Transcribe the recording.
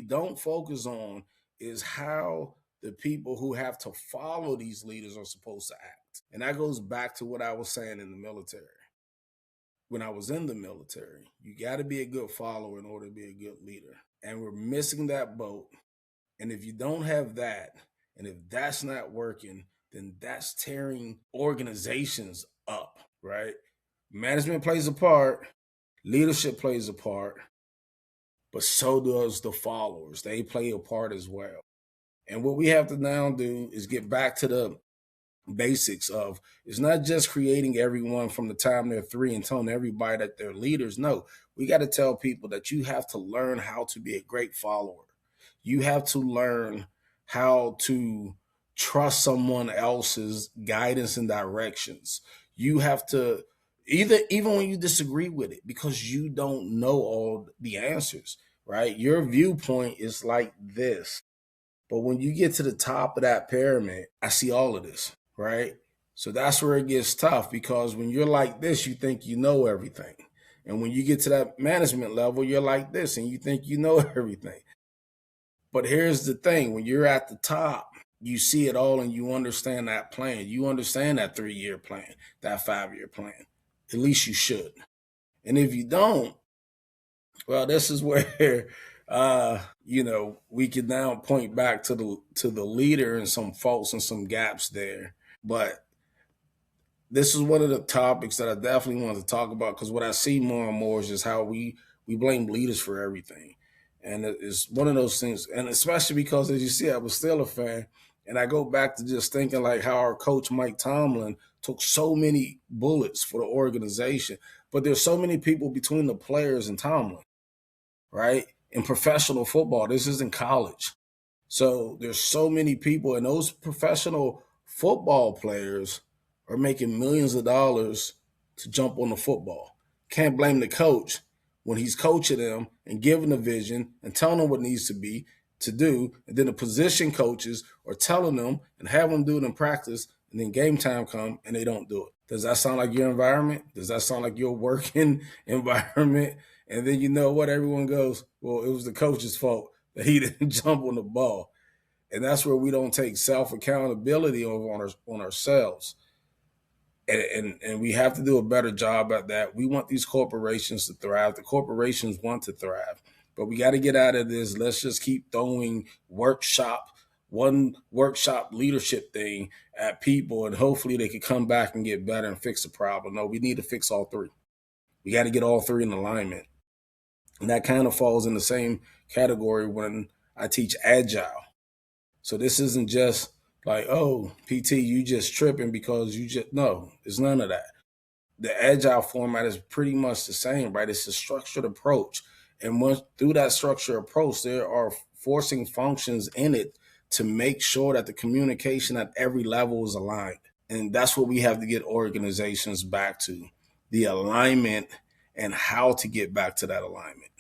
don't focus on is how the people who have to follow these leaders are supposed to act. And that goes back to what I was saying in the military. When I was in the military, you got to be a good follower in order to be a good leader. And we're missing that boat. And if you don't have that, and if that's not working, then that's tearing organizations up, right? Management plays a part, leadership plays a part, but so does the followers. They play a part as well. And what we have to now do is get back to the basics of it's not just creating everyone from the time they're 3 and telling everybody that they're leaders. No, we got to tell people that you have to learn how to be a great follower. You have to learn how to trust someone else's guidance and directions. You have to even when you disagree with it, because you don't know all the answers, right? Your viewpoint is like this. But when you get to the top of that pyramid, I see all of this, right? So that's where it gets tough, because when you're like this, you think you know everything. And when you get to that management level, you're like this and you think you know everything. But here's the thing, when you're at the top, you see it all and you understand that plan. You understand that 3-year plan, that 5-year plan. At least you should. And if you don't, well, this is where we can now point back to the leader and some faults and some gaps there. But this is one of the topics that I definitely want to talk about, because what I see more and more is just how we blame leaders for everything. And it's one of those things, and especially because, as you see, I was still a fan. And I go back to just thinking like how our coach, Mike Tomlin, took so many bullets for the organization. But there's so many people between the players and Tomlin, right? In professional football, this isn't college. So there's so many people, and those professional football players are making millions of dollars to jump on the football. Can't blame the coach when he's coaching them and giving the vision and telling them what needs to be to do, and then the position coaches are telling them and have them do it in practice, and then game time come and they don't do it. Does that sound like your environment? Does that sound like your working environment? And then you know what? Everyone goes, well, it was the coach's fault that he didn't jump on the ball. And that's where we don't take self-accountability on ourselves. And we have to do a better job at that. We want these corporations to thrive. The corporations want to thrive. But we got to get out of this. Let's just keep throwing one workshop leadership thing at people, and hopefully they can come back and get better and fix the problem. No, we need to fix all three. We got to get all three in alignment. And that kind of falls in the same category when I teach agile. So this isn't just like, oh, PT, you just tripping because no, it's none of that. The agile format is pretty much the same, right? It's a structured approach. And through that structured approach, there are forcing functions in it to make sure that the communication at every level is aligned. And that's what we have to get organizations back to, the alignment and how to get back to that alignment.